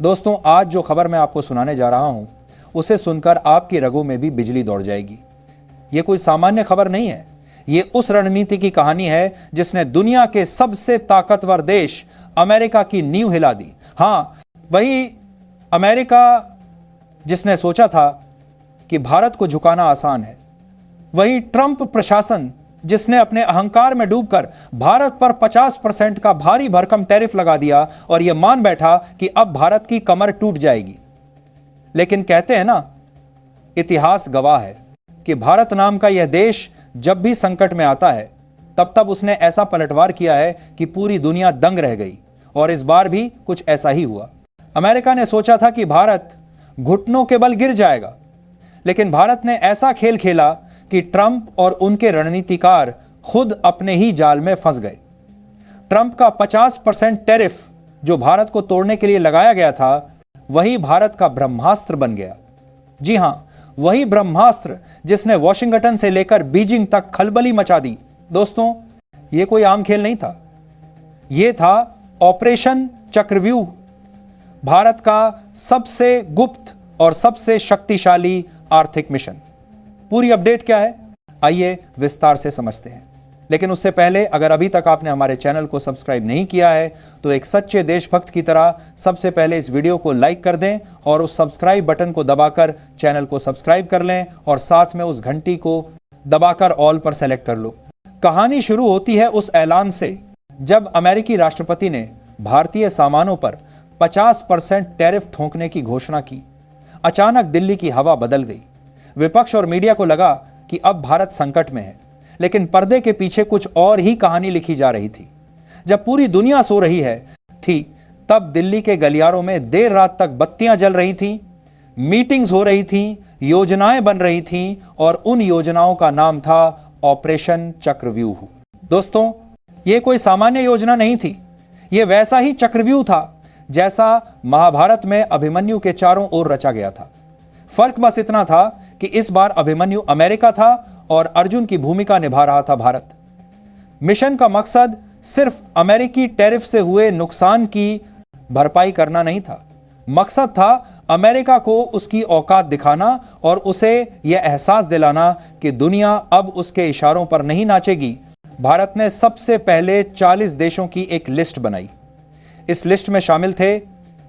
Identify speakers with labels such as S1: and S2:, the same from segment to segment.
S1: दोस्तों, आज जो खबर मैं आपको सुनाने जा रहा हूं, उसे सुनकर आपकी रगों में भी बिजली दौड़ जाएगी। यह कोई सामान्य खबर नहीं है। ये उस रणनीति की कहानी है जिसने दुनिया के सबसे ताकतवर देश अमेरिका की नींव हिला दी। हां, वही अमेरिका जिसने सोचा था कि भारत को झुकाना आसान है। वही ट्रंप प्रशासन जिसने अपने अहंकार में डूबकर भारत पर 50% का भारी भरकम टैरिफ लगा दिया और यह मान बैठा कि अब भारत की कमर टूट जाएगी। लेकिन कहते हैं ना, इतिहास गवाह है कि भारत नाम का यह देश जब भी संकट में आता है तब उसने ऐसा पलटवार किया है कि पूरी दुनिया दंग रह गई। और इस बार भी कुछ ऐसा ही हुआ। अमेरिका ने सोचा था कि भारत घुटनों के बल गिर जाएगा, लेकिन भारत ने ऐसा खेल खेला कि ट्रंप और उनके रणनीतिकार खुद अपने ही जाल में फंस गए। ट्रंप का 50% टैरिफ जो भारत को तोड़ने के लिए लगाया गया था, वही भारत का ब्रह्मास्त्र बन गया। जी हां, वही ब्रह्मास्त्र जिसने वॉशिंगटन से लेकर बीजिंग तक खलबली मचा दी। दोस्तों, यह कोई आम खेल नहीं था। यह था ऑपरेशन चक्रव्यूह, भारत का सबसे गुप्त और सबसे शक्तिशाली आर्थिक मिशन। पूरी अपडेट क्या है, आइए विस्तार से समझते हैं। लेकिन उससे पहले, अगर अभी तक आपने हमारे चैनल को सब्सक्राइब नहीं किया है तो एक सच्चे देशभक्त की तरह सबसे पहले इस वीडियो को लाइक कर दें और उस सब्सक्राइब बटन को दबाकर चैनल को सब्सक्राइब कर लें और साथ में उस घंटी को दबाकर ऑल पर सेलेक्ट कर लो। कहानी शुरू होती है उस ऐलान से जब अमेरिकी राष्ट्रपति ने भारतीय सामानों पर 50% टैरिफ ठोंकने की घोषणा की। अचानक दिल्ली की हवा बदल गई। विपक्ष और मीडिया को लगा कि अब भारत संकट में है, लेकिन पर्दे के पीछे कुछ और ही कहानी लिखी जा रही थी। जब पूरी दुनिया सो रही थी, तब दिल्ली के गलियारों में देर रात तक बत्तियां जल रही थीं, मीटिंग्स हो रही थीं, योजनाएं बन रही थीं और उन योजनाओं का नाम था ऑपरेशन चक्रव्यूह। दोस्तों, यह कोई सामान्य योजना नहीं थी। यह वैसा ही चक्रव्यूह था जैसा महाभारत में अभिमन्यु के चारों ओर रचा गया था। फर्क बस इतना था कि इस बार अभिमन्यु अमेरिका था और अर्जुन की भूमिका निभा रहा था भारत। मिशन का मकसद सिर्फ अमेरिकी टैरिफ से हुए नुकसान की भरपाई करना नहीं था। मकसद था अमेरिका को उसकी औकात दिखाना और उसे यह एहसास दिलाना कि दुनिया अब उसके इशारों पर नहीं नाचेगी। भारत ने सबसे पहले 40 देशों की एक लिस्ट बनाई। इस लिस्ट में शामिल थे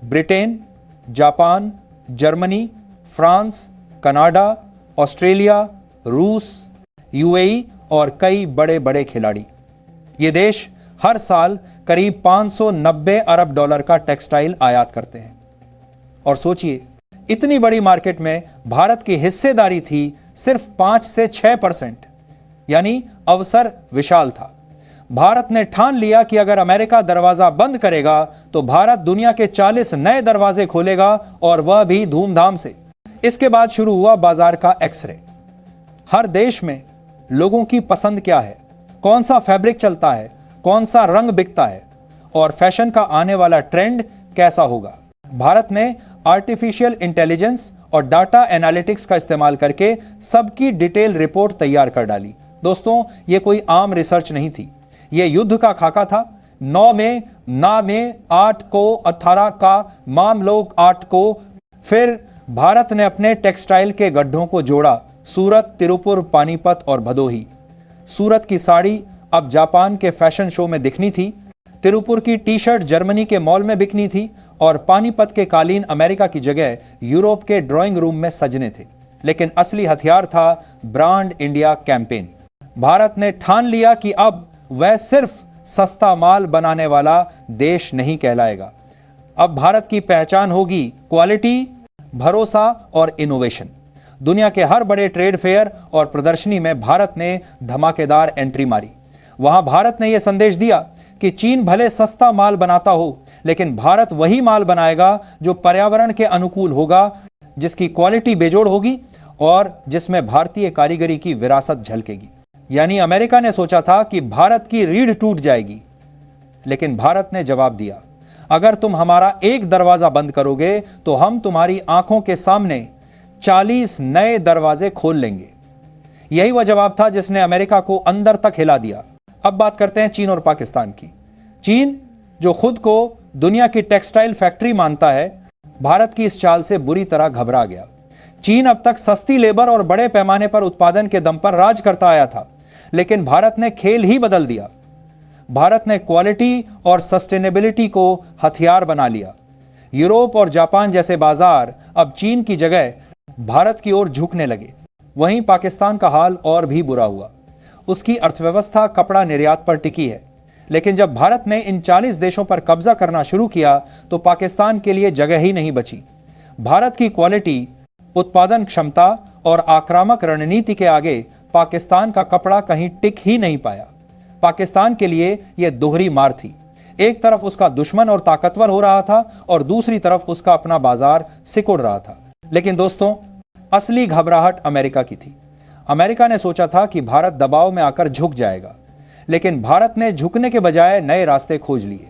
S1: Britain, Japan, Germany, France, Canada, Australia, रूस, यूएई और कई बड़े बड़े खिलाड़ी। ये देश हर साल करीब 590 अरब डॉलर का टेक्सटाइल आयात करते हैं। और सोचिए, इतनी बड़ी मार्केट में भारत की हिस्सेदारी थी सिर्फ 5 से 6%, यानी अवसर विशाल था। भारत ने ठान लिया कि अगर अमेरिका दरवाजा बंद करेगा तो भारत दुनिया के 40 नए दरवाजे खोलेगा और वह भी धूमधाम से। इसके बाद शुरू हुआ बाजार का एक्सरे। हर देश में लोगों की पसंद क्या है, कौन सा फैब्रिक चलता है, कौन सा रंग बिकता है और फैशन का आने वाला ट्रेंड कैसा होगा। भारत ने आर्टिफिशियल इंटेलिजेंस और डाटा एनालिटिक्स का इस्तेमाल करके सबकी डिटेल रिपोर्ट तैयार कर डाली। दोस्तों, यह कोई आम रिसर्च नहीं थी, यह युद्ध का खाका था। 9 में, ना में, 8 को, 18 का, माम लोग 8 को। फिर भारत ने अपने टेक्सटाइल के गड्ढों को जोड़ा। सूरत, तिरुपुर, पानीपत और भदोही। सूरत की साड़ी अब जापान के फैशन शो में दिखनी थी, तिरुपुर की टी शर्ट जर्मनी के मॉल में बिकनी थी और पानीपत के कालीन अमेरिका की जगह यूरोप के ड्राइंग रूम में सजने थे। लेकिन असली हथियार था ब्रांड इंडिया कैंपेन। भारत ने ठान लिया कि अब वह सिर्फ सस्ता माल बनाने वाला देश नहीं कहलाएगा। अब भारत की पहचान होगी क्वालिटी, भरोसा और इनोवेशन। दुनिया के हर बड़े ट्रेड फेयर और प्रदर्शनी में भारत ने धमाकेदार एंट्री मारी। वहां भारत ने यह संदेश दिया कि चीन भले सस्ता माल बनाता हो, लेकिन भारत वही माल बनाएगा जो पर्यावरण के अनुकूल होगा, जिसकी क्वालिटी बेजोड़ होगी और जिसमें भारतीय कारीगरी की विरासत झलकेगी। यानी अमेरिका ने सोचा था कि भारत की रीढ़ टूट जाएगी, लेकिन भारत ने जवाब दिया, अगर तुम हमारा एक दरवाजा बंद करोगे तो हम तुम्हारी आंखों के सामने 40 नए दरवाजे खोल लेंगे। यही वह जवाब था जिसने अमेरिका को अंदर तक हिला दिया। अब बात करते हैं चीन और पाकिस्तान की। चीन, जो खुद को दुनिया की टेक्सटाइल फैक्ट्री मानता है, भारत की इस चाल से बुरी तरह घबरा गया। चीन अब तक सस्ती लेबर और बड़े पैमाने पर उत्पादन के दम पर राज करता आया था, लेकिन भारत ने खेल ही बदल दिया। भारत ने क्वालिटी और सस्टेनेबिलिटी को हथियार बना लिया। यूरोप और जापान जैसे बाजार अब चीन की जगह भारत की ओर झुकने लगे। वहीं पाकिस्तान का हाल और भी बुरा हुआ। उसकी अर्थव्यवस्था कपड़ा निर्यात पर टिकी है, लेकिन जब भारत ने इन 40 देशों पर कब्जा करना शुरू किया तो पाकिस्तान के लिए जगह ही नहीं बची। भारत की क्वालिटी, उत्पादन क्षमता और आक्रामक रणनीति के आगे पाकिस्तान का कपड़ा कहीं टिक ही नहीं पाया। पाकिस्तान के लिए यह दोहरी मार थी। एक तरफ उसका दुश्मन और ताकतवर हो रहा था और दूसरी तरफ उसका अपना बाजार सिकुड़ रहा था। लेकिन दोस्तों, असली घबराहट अमेरिका की थी। अमेरिका ने सोचा था कि भारत दबाव में आकर झुक जाएगा, लेकिन भारत ने झुकने के बजाय नए रास्ते खोज लिए।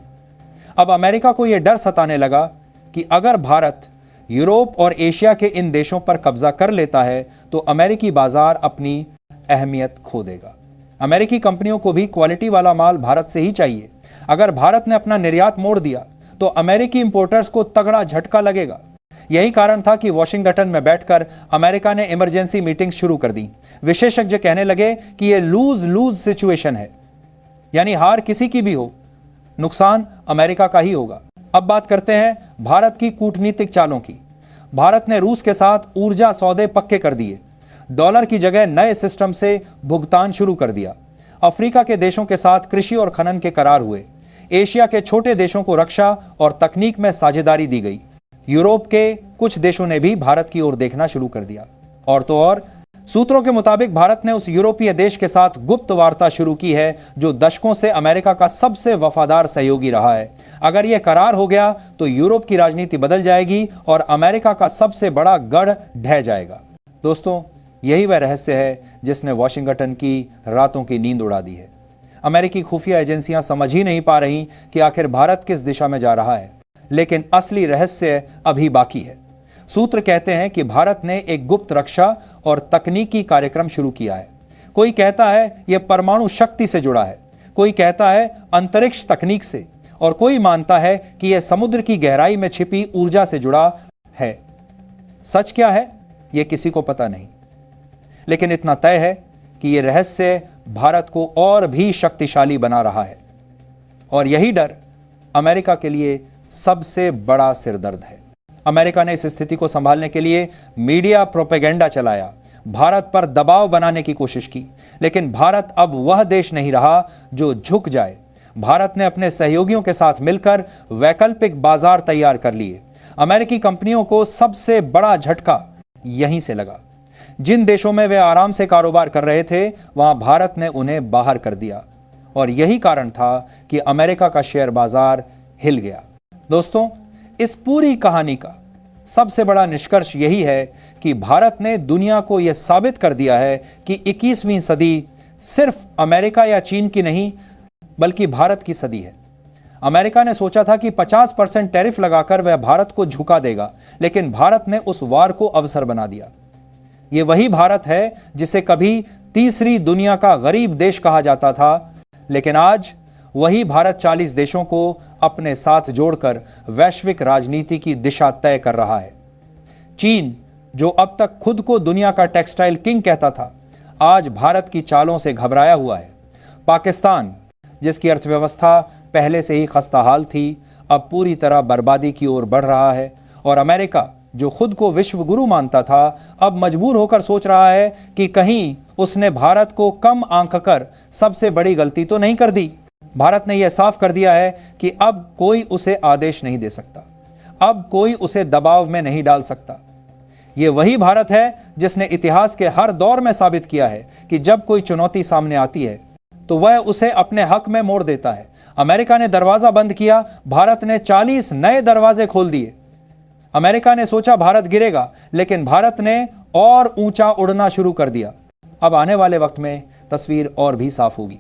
S1: अब अमेरिका को यह डर सताने लगा कि अगर भारत यूरोप और एशिया के इन देशों पर कब्जा कर लेता है तो अमेरिकी बाजार अपनी अहमियत खो देगा। अमेरिकी कंपनियों को भी क्वालिटी वाला माल भारत से ही चाहिए। अगर भारत ने अपना निर्यात मोड़ दिया तो अमेरिकी इंपोर्टर्स को तगड़ा झटका लगेगा। यही कारण था कि वॉशिंगटन में बैठकर अमेरिका ने इमरजेंसी मीटिंग शुरू कर दी। विशेषज्ञ कहने लगे कि यह लूज लूज सिचुएशन है, यानी हार किसी की भी हो, नुकसान अमेरिका का ही होगा। अब बात करते हैं भारत की कूटनीतिक चालों की। भारत ने रूस के साथ ऊर्जा सौदे पक्के कर दिए। डॉलर की जगह नए सिस्टम से भुगतान शुरू कर दिया। अफ्रीका के देशों के साथ कृषि और खनन के करार हुए। एशिया के छोटे देशों को रक्षा और तकनीक में साझेदारी दी गई। यूरोप के कुछ देशों ने भी भारत की ओर देखना शुरू कर दिया। और तो और, सूत्रों के मुताबिक भारत ने उस यूरोपीय देश के साथ गुप्त वार्ता शुरू की है जो दशकों से अमेरिका का सबसे वफादार सहयोगी रहा है। अगर यह करार हो गया तो यूरोप की राजनीति बदल जाएगी और अमेरिका का सबसे बड़ा गढ़ ढह जाएगा। दोस्तों, यही वह रहस्य है जिसने वॉशिंगटन की रातों की नींद उड़ा दी है। अमेरिकी खुफिया एजेंसियां समझ ही नहीं पा रही कि आखिर भारत किस दिशा में जा रहा है, लेकिन असली रहस्य अभी बाकी है। सूत्र कहते हैं कि भारत ने एक गुप्त रक्षा और तकनीकी कार्यक्रम शुरू किया है। कोई कहता है यह परमाणु शक्ति से जुड़ा है, कोई कहता है अंतरिक्ष तकनीक से, और कोई मानता है कि यह समुद्र की गहराई में छिपी ऊर्जा से जुड़ा है। सच क्या है यह किसी को पता नहीं, लेकिन इतना तय है कि यह रहस्य भारत को और भी शक्तिशाली बना रहा है। और यही डर अमेरिका के लिए सबसे बड़ा सिरदर्द है। अमेरिका ने इस स्थिति को संभालने के लिए मीडिया प्रोपेगेंडा चलाया, भारत पर दबाव बनाने की कोशिश की, लेकिन भारत अब वह देश नहीं रहा जो झुक जाए। भारत ने अपने सहयोगियों के साथ मिलकर वैकल्पिक बाजार तैयार कर लिए। अमेरिकी कंपनियों को सबसे बड़ा झटका यहीं से लगा। जिन देशों में वे आराम से कारोबार कर रहे थे, वहां भारत ने उन्हें बाहर कर दिया, और यही कारण था कि अमेरिका का शेयर बाजार हिल गया। दोस्तों, इस पूरी कहानी का सबसे बड़ा निष्कर्ष यही है कि भारत ने दुनिया को यह साबित कर दिया है कि 21वीं सदी सिर्फ अमेरिका या चीन की नहीं, बल्कि भारत की सदी है। अमेरिका ने सोचा था कि 50% टैरिफ लगाकर वह भारत को झुका देगा, लेकिन भारत ने उस वार को अवसर बना दिया। यह वही भारत है जिसे कभी तीसरी दुनिया का गरीब देश कहा जाता था, लेकिन आज वही भारत 40 देशों को अपने साथ जोड़कर वैश्विक राजनीति की दिशा तय कर रहा है। चीन, जो अब तक खुद को दुनिया का टेक्सटाइल किंग कहता था, आज भारत की चालों से घबराया हुआ है। पाकिस्तान, जिसकी अर्थव्यवस्था पहले से ही खस्ताहाल थी, अब पूरी तरह बर्बादी की ओर बढ़ रहा है। और अमेरिका, जो खुद को विश्व गुरु मानता था, अब मजबूर होकर सोच रहा है कि कहीं उसने भारत को कम आंककर सबसे बड़ी गलती तो नहीं कर दी। भारत ने यह साफ कर दिया है कि अब कोई उसे आदेश नहीं दे सकता, अब कोई उसे दबाव में नहीं डाल सकता। यह वही भारत है जिसने इतिहास के हर दौर में साबित किया है कि जब कोई चुनौती सामने आती है तो वह उसे अपने हक में मोड़ देता है। अमेरिका ने दरवाजा बंद किया, भारत ने 40 नए दरवाजे खोल दिए। अमेरिका ने सोचा भारत गिरेगा, लेकिन भारत ने और ऊंचा उड़ना शुरू कर दिया। अब आने वाले वक्त में तस्वीर और भी साफ होगी।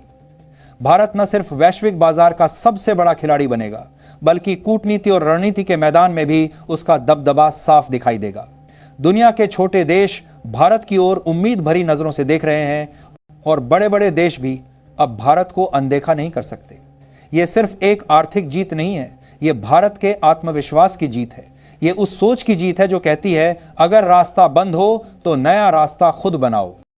S1: भारत न सिर्फ वैश्विक बाजार का सबसे बड़ा खिलाड़ी बनेगा, बल्कि कूटनीति और रणनीति के मैदान में भी उसका दबदबा साफ दिखाई देगा। दुनिया के छोटे देश भारत की ओर उम्मीद भरी नजरों से देख रहे हैं, और बड़े बड़े देश भी अब भारत को अनदेखा नहीं कर सकते। यह सिर्फ एक आर्थिक जीत नहीं है, यह भारत के आत्मविश्वास की जीत है। ये उस सोच की जीत है जो कहती है अगर रास्ता बंद हो तो नया रास्ता खुद बनाओ।